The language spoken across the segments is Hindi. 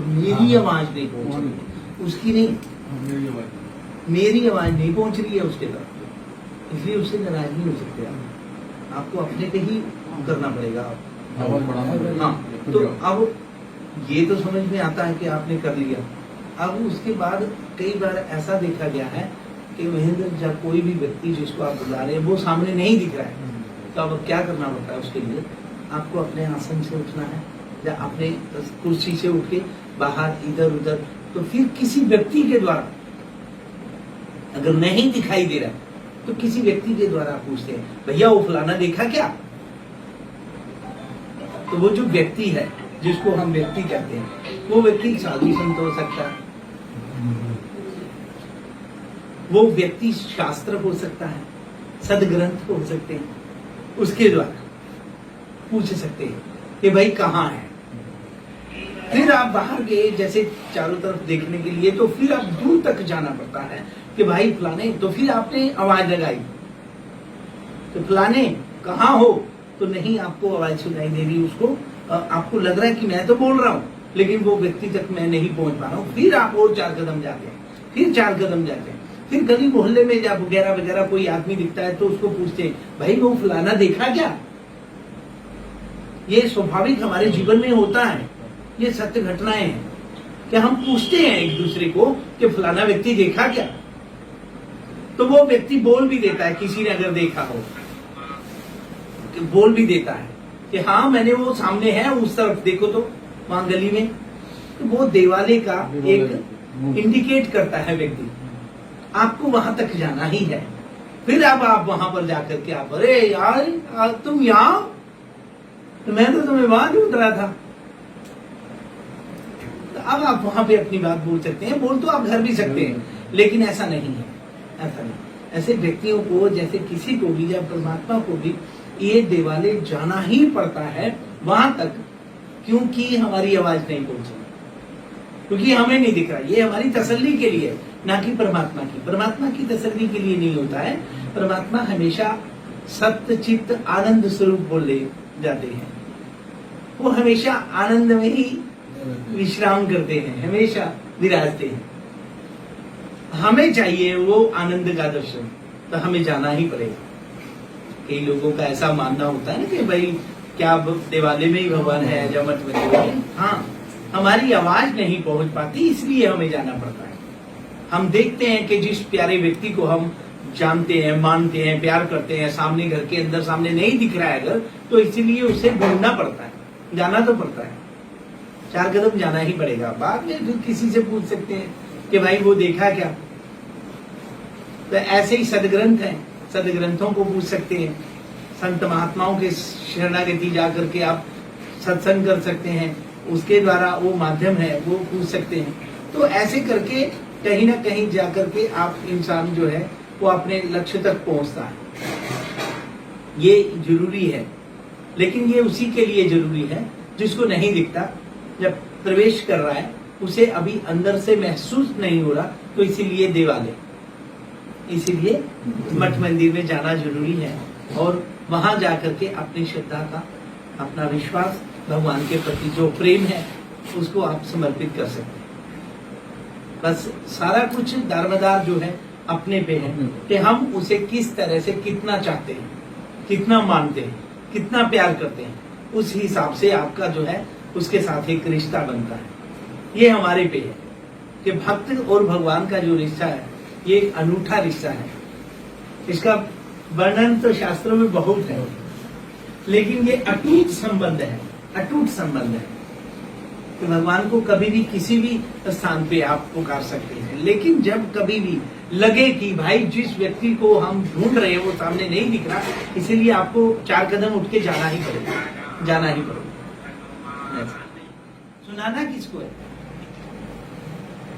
मेरी आवाज नहीं पहुंच रही, उसकी नहीं, मेरी आवाज नहीं पहुंच रही है उसके तरफ, इसलिए उससे नाराज नहीं हो सकते आप, आपको अपने पे ही करना पड़ेगा। हाँ, तो अब ये तो समझ में आता है कि आपने कर लिया। अब उसके बाद कई बार ऐसा देखा गया है कि महेंद्र जब कोई भी व्यक्ति जिसको आप बुला रहे हैं वो सामने नहीं दिख रहा है, तो अब क्या करना पड़ता है उसके लिए, आपको अपने आसन से उठना है या अपने कुर्सी से उठ के बाहर इधर उधर, तो फिर किसी व्यक्ति के द्वारा, अगर नहीं दिखाई दे रहा तो किसी व्यक्ति के द्वारा पूछते हैं, भैया वो फलाना देखा क्या? तो वो जो व्यक्ति है जिसको हम व्यक्ति कहते हैं, वो व्यक्ति साधु संत हो सकता है, वो व्यक्ति शास्त्र हो सकता है, सदग्रंथ हो सकते हैं, उसके द्वारा पूछ सकते हैं कि भाई कहाँ है। फिर आप बाहर गए जैसे चारों तरफ देखने के लिए, तो फिर आप दूर तक जाना पड़ता है कि भाई फलाने, तो फिर आपने आवाज लगाई तो फलाने कहाँ हो, तो नहीं आपको आवाज सुनाई दे रही, उसको आपको लग रहा है कि मैं तो बोल रहा हूँ लेकिन वो व्यक्ति तक मैं नहीं पहुंच पा रहा हूँ। फिर आप और 4 कदम जाते हैं, फिर 4 कदम जाते हैं, फिर गली मोहल्ले में जब वगैरह वगैरह कोई आदमी दिखता है तो उसको पूछते हैं, भाई वो फलाना देखा क्या? ये स्वाभाविक हमारे जीवन में होता है, ये सत्य घटनाएं हैं कि हम पूछते हैं एक दूसरे को कि फलाना व्यक्ति देखा क्या? तो वो व्यक्ति बोल भी देता है, किसी ने अगर देखा हो बोल भी देता है कि हाँ मैंने वो सामने है, उस तरफ देखो तो वहां गली में, तो वो देवालय का एक इंडिकेट करता है व्यक्ति, आपको वहां तक जाना ही है। फिर अब आप वहां पर जाकर के आप, अरे यार तुम यहाँ, तो मैं तो तुम्हें वहां ढूंढ रहा था। तो अब आप वहां पे अपनी बात बोल सकते हैं, बोल तो आप घर भी सकते हैं, लेकिन ऐसा नहीं है, ऐसा नहीं। ऐसे व्यक्तियों को, जैसे किसी को भी या परमात्मा को भी ये देवालय जाना ही पड़ता है वहां तक, क्योंकि हमारी आवाज नहीं पहुंची, क्योंकि हमें नहीं दिख रहा। ये हमारी तसल्ली के लिए, ना कि परमात्मा की। परमात्मा की तसल्ली के लिए नहीं होता है। परमात्मा हमेशा सत्य चित्त आनंद स्वरूप बोले जाते हैं, वो हमेशा आनंद में ही विश्राम करते हैं, हमेशा विराजते हैं। हमें चाहिए वो आनंद का दर्शन, तो हमें जाना ही पड़ेगा। कई लोगों का ऐसा मानना होता है ना कि भाई क्या देवालय में ही भगवान है या मठ में? हाँ, हमारी आवाज नहीं पहुंच पाती, इसलिए हमें जाना पड़ता है। हम देखते हैं कि जिस प्यारे व्यक्ति को हम जानते हैं, मानते हैं, प्यार करते हैं, सामने घर के अंदर सामने नहीं दिख रहा है अगर, तो इसीलिए उसे ढूंढना पड़ता है, जाना तो पड़ता है, 4 कदम जाना ही पड़ेगा। बाद में फिर किसी से पूछ सकते हैं कि भाई वो देखा क्या? तो ऐसे ही सदग्रंथ हैं, सदग्रंथों को पूछ सकते हैं, संत महात्माओं के शरणागति जाकर के आप सत्संग कर सकते हैं, उसके द्वारा वो माध्यम है, वो पूछ सकते हैं। तो ऐसे करके कहीं ना कहीं जाकर के आप इंसान जो है वो अपने लक्ष्य तक पहुंचता है। ये जरूरी है, लेकिन ये उसी के लिए जरूरी है जिसको नहीं दिखता, जब प्रवेश कर रहा है उसे अभी अंदर से महसूस नहीं हो रहा, तो इसीलिए देवालय, इसीलिए मठ मंदिर में जाना जरूरी है और वहां जाकर के अपनी श्रद्धा का, अपना विश्वास, भगवान के प्रति जो प्रेम है उसको आप समर्पित कर सकते हैं। बस सारा कुछ दारोमदार जो है अपने पे है कि हम उसे किस तरह से कितना चाहते हैं, कितना मानते हैं, कितना प्यार करते हैं, उस हिसाब से आपका जो है उसके साथ एक रिश्ता बनता है। ये हमारे पे है कि भक्त और भगवान का जो रिश्ता है ये एक अनूठा रिश्ता है। इसका वर्णन तो शास्त्रों में बहुत है, लेकिन ये अटूट संबंध है, अटूट संबंध है कि भगवान को कभी भी किसी भी स्थान पे आप पुकार सकते हैं, लेकिन जब कभी भी लगे कि भाई जिस व्यक्ति को हम ढूंढ रहे हैं वो सामने नहीं दिख रहा, इसीलिए आपको 4 कदम उठ के जाना ही पड़ेगा, जाना ही पड़ेगा। सुनाना किसको है?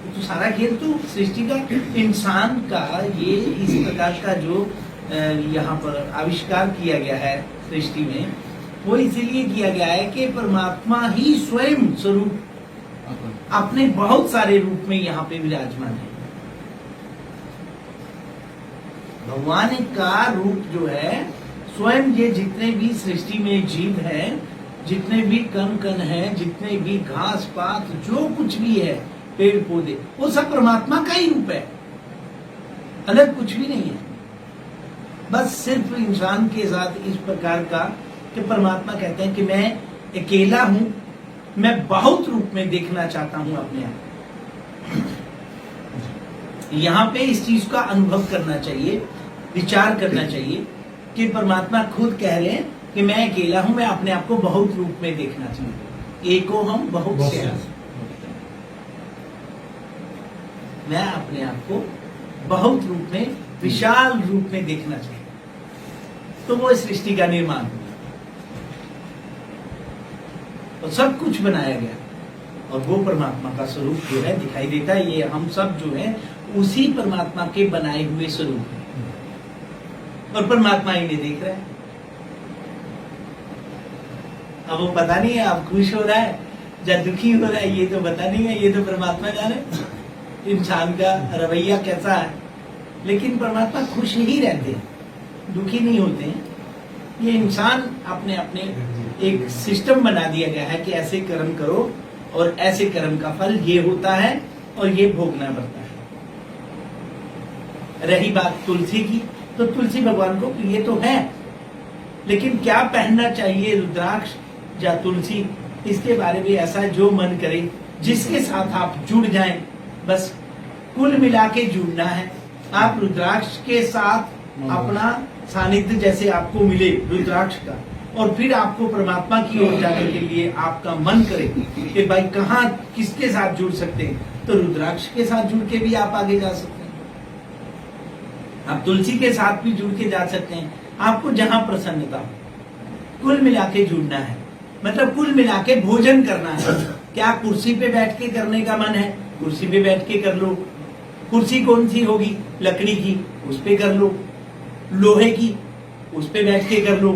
तो सारा खेल तो सृष्टि का, इंसान का, ये इस प्रकार का जो यहाँ पर आविष्कार किया गया है सृष्टि में, वो इसीलिए किया गया है कि परमात्मा ही स्वयं स्वरूप अपने बहुत सारे रूप में यहाँ पे विराजमान है। भगवान का रूप जो है स्वयं, ये जितने भी सृष्टि में जीव हैं जितने भी कण कण है, जितने भी घास पात, जो कुछ भी है, पेड़ पौधे, वो सब परमात्मा का ही रूप है, अलग कुछ भी नहीं है। बस सिर्फ इंसान के साथ इस प्रकार का कि परमात्मा कहते हैं कि मैं अकेला हूं, मैं बहुत रूप में देखना चाहता हूं अपने आप। यहां पे इस चीज का अनुभव करना चाहिए, विचार करना चाहिए कि परमात्मा खुद कह रहे हैं कि मैं अकेला हूं, मैं अपने आप को बहुत रूप में देखना चाहिए। एको हम बहुत से हैं। मैं अपने आप को बहुत रूप में, विशाल रूप में देखना चाहिए। तो वो इस सृष्टि का निर्माण हुआ और सब कुछ बनाया गया, और वो परमात्मा का स्वरूप जो है दिखाई देता है। ये हम सब जो है उसी परमात्मा के बनाए हुए स्वरूप है, और परमात्मा इन्हें देख रहा है। अब वो पता नहीं है आप खुश हो रहा है या दुखी हो रहा है, ये तो पता नहीं है, ये तो परमात्मा जाने इंसान का रवैया कैसा है। लेकिन परमात्मा खुश ही रहते हैं, दुखी नहीं होते हैं। ये इंसान अपने अपने एक सिस्टम बना दिया गया है कि ऐसे कर्म करो और ऐसे कर्म का फल ये होता है और ये भोगना पड़ता है। रही बात तुलसी की, तो तुलसी भगवान को प्रिय तो है, लेकिन क्या पहनना चाहिए, रुद्राक्ष या तुलसी, इसके बारे में ऐसा जो मन करे, जिसके साथ आप जुड़ जाएं, बस कुल मिला के जुड़ना है। आप रुद्राक्ष के साथ अपना सानिध्य जैसे आपको मिले रुद्राक्ष का, और फिर आपको परमात्मा की ओर जाने के लिए आपका मन करे कि भाई कहाँ किसके साथ जुड़ सकते हैं, तो रुद्राक्ष के साथ जुड़ के भी आप आगे जा सकते हैं। आप तुलसी के साथ भी जुड़ के जा सकते हैं, आपको जहां प्रसन्नता हो। कुल मिला के जुड़ना है, मतलब कुल मिला के भोजन करना है। क्या कुर्सी पे बैठ के करने का मन है, कुर्सी पे बैठ के कर लो। कुर्सी कौन सी होगी, लकड़ी की, उस पे कर लो। लोहे की, उस पे बैठ के कर लो।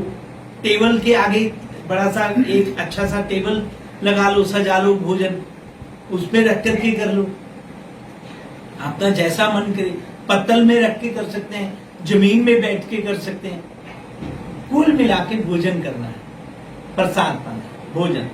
टेबल के आगे बड़ा सा एक अच्छा सा टेबल लगा लो, सजा लो, भोजन उस पे रख करके कर लो। आपका जैसा मन करे, पत्तल में रख के कर सकते हैं, जमीन में बैठ के कर सकते हैं। कुल मिला के भोजन करना है, प्रसाद पाना है, भोजन।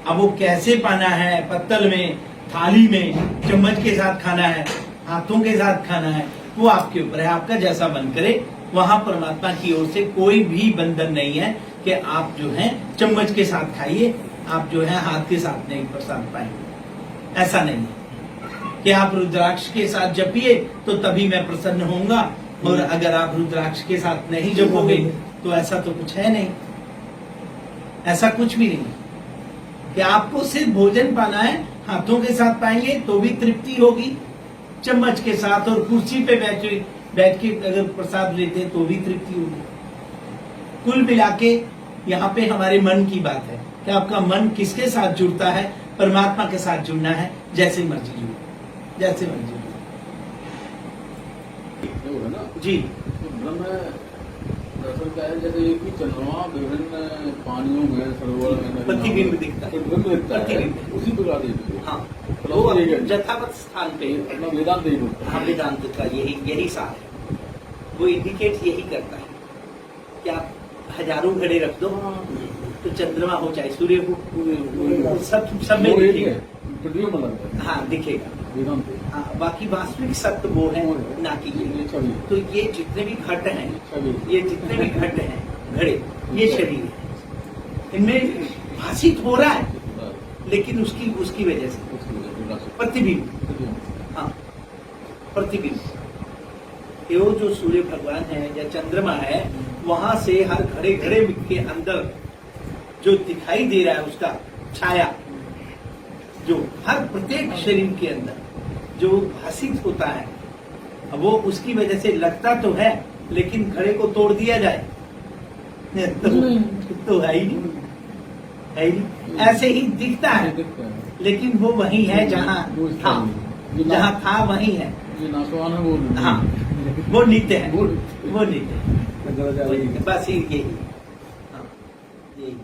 अब वो कैसे पाना है, पत्तल में, थाली में, चम्मच के साथ खाना है, हाथों के साथ खाना है, वो आपके ऊपर है। आपका जैसा मन करे, वहां परमात्मा की ओर से कोई भी बंधन नहीं है कि आप जो है चम्मच के साथ खाइए, आप जो है हाथ के साथ नहीं प्रसाद पाएंगे। ऐसा नहीं है कि आप रुद्राक्ष के साथ जपिए तो तभी मैं प्रसन्न होऊंगा, और अगर आप रुद्राक्ष के साथ नहीं जपोगे तो ऐसा तो कुछ है नहीं। ऐसा कुछ भी नहीं कि आपको सिर्फ भोजन पाना है, हाथों के साथ पाएंगे तो भी तृप्ति होगी, चम्मच के साथ और कुर्सी पे बैठ के अगर प्रसाद लेते हैं तो भी तृप्ति होगी। कुल मिला के यहाँ पे हमारे मन की बात है कि आपका मन किसके साथ जुड़ता है, परमात्मा के साथ जुड़ना है, जैसे मर्जी जुड़ो, जैसे मर्जी जुड़ो। जी, दरअसल क्या है, जैसे एक ही चंद्रमा विभिन्न पानियों में, सरोवर में प्रतिबिंब दिखता है, प्रतिबिंब उसी प्रकार हाँ, वो यथावत स्थान पे अपना वेदांत नहीं बोलता। हाँ, वेदांत का यही सार है। वो इंडिकेट यही करता है कि आप हजारों घड़े रख दो तो चंद्रमा हो चाहे सूर्य हो, सब में दिखेगा, प्रतिबिंब लगता है। हाँ, दिखेगा वेदांत। हाँ, बाकी वास्तविक सत्य वो है ना कि ये। तो ये जितने भी घट हैं, ये जितने भी घट हैं, घड़े, ये शरीर है, इनमें भाषित हो रहा है, लेकिन उसकी वजह से प्रतिबिंब, हाँ, प्रतिबिंब। ये जो सूर्य भगवान है या चंद्रमा है, वहां से हर घड़े घड़े के अंदर जो दिखाई दे रहा है उसका छाया, जो हर प्रत्येक शरीर के अंदर जो भाषित होता है, वो उसकी वजह से लगता तो है, लेकिन घड़े को तोड़ दिया जाए तो है ही नहीं, है ही नहीं। ऐसे ही दिखता है, लेकिन वो वही है जहाँ था, जहाँ था वही है। हाँ, वो नित्य है, वो नित्य है, बस यही, हाँ, यही।